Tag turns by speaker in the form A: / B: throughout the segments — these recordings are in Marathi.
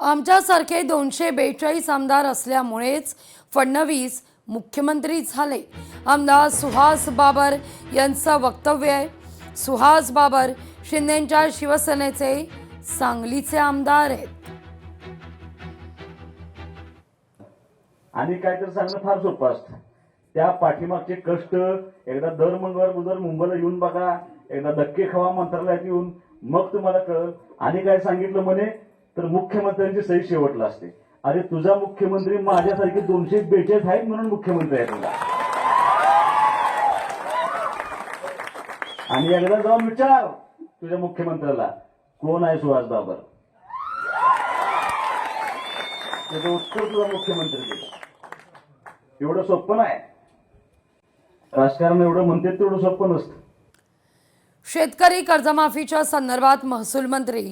A: आमच्यासारखे 242 आमदार असल्यामुळेच फडणवीस मुख्यमंत्री झाले। आमदार सुहास बाबर यांचं वक्तव्य आहे। सुहास बाबर शिंदेंच्या शिवसेनेचे सांगलीचे आमदार आहेत।
B: आणि काहीतरी सांगणं फार सोपं असतं। त्या पाठीमागचे कष्ट एकदा दर मंगळवार मुंबईला येऊन बघा, एकदा धक्के खावा मंत्रालयात येऊन, मग तुम्हाला कळेल। आणि काय सांगितलं म्हणे तर मुख्यमंत्र्यांची सही शेवटला असते। अरे तुझा मुख्यमंत्री माझ्यासारखे 242 आहेत म्हणून मुख्यमंत्री आहे तुझा। आणि एकदा जाऊन विचार तुझ्या मुख्यमंत्र्याला कोण आहे सुहास बाबर, त्याचं उत्तर तुझा मुख्यमंत्री देईल। एवढं सोपं नाही, राजकारण एवढं म्हणते तेवढं सोपं नसतं।
A: शेतकरी कर्जमाफीच्या संदर्भात महसूल मंत्री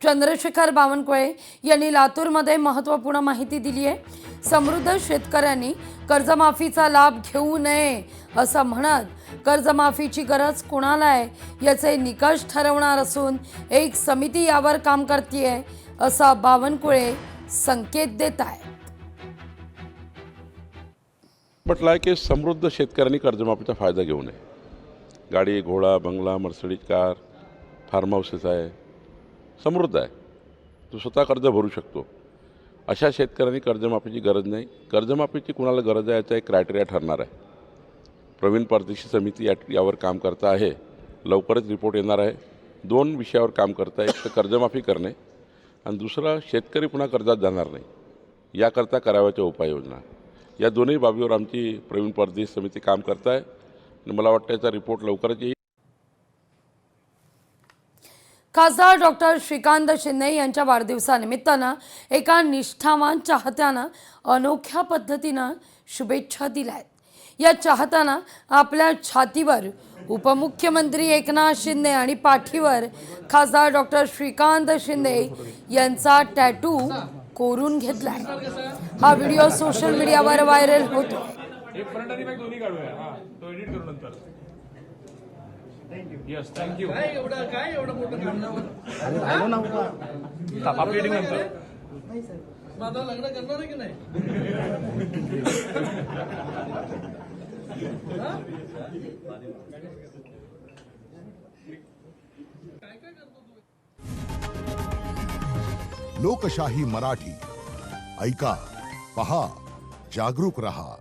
A: चंद्रशेखर बावनकुळे यांनी लातूरमध्ये महत्त्वपूर्ण माहिती दिली आहे। समृद्ध शेतकऱ्यांनी कर्जमाफीचा लाभ घेऊ नये असं म्हणत कर्जमाफीची गरज कुणाला आहे याचे निकष ठरवणार असून एक समिती यावर काम करतेय असा बावनकुळे संकेत देत आहेत।
C: म्हटलं आहे की समृद्ध शेतकऱ्यांनी कर्जमाफीचा फायदा घेऊ नये। गाडी, घोडा, बंगला, मर्सिडीज कार, फार्म हाऊसेस आहे, समृद्ध आहे, तो स्वतः कर्ज भरू शकतो, अशा शेतकऱ्यांनी कर्जमाफीची गरज नाही। कर्जमाफीची कुणाला गरज आहे याचा एक क्रायटेरिया ठरणार आहे। प्रवीण परदेशी समिती यावर काम करता आहे, लवकरच रिपोर्ट येणार आहे। 2 विषयावर काम करता आहे, एक तर कर्जमाफी करणे आणि दुसरा शेतकरी पुन्हा कर्जात जाणार नाही याकरता करावयाच्या उपाययोजना। या दोन्ही बाबीवर आमची प्रवीण परदेशी समिती काम करत आहे आणि मला वाटतं याचा रिपोर्ट लवकरच येईल।
A: खासदार डॉक्टर श्रीकांत शिंदे यांच्या वाढदिवसानिमित्तानं एका निष्ठावान चाहत्यानं अनोख्या पद्धतीनं शुभेच्छा दिल्यात। या चाहत्यानं आपल्या छातीवर उपमुख्यमंत्री एकनाथ शिंदे आणि पाठीवर खासदार डॉक्टर श्रीकांत शिंदे यांचा टॅटू कोरून घेतलाय। हा व्हिडिओ सोशल मीडियावर व्हायरल होतो।
D: एक फ्रंट आणि बॅक दोन्ही काढूया। हां, तो एडिट करू नंतर। Yes, thank you. काय एवढं मोठं काढणं? आलो ना आपली एडिटिंग नंतर। नाही सर, माझं लग्न करणार आहे की नाही?
E: लोकशाही मराठी ऐका, पहा, जागरूक रहा।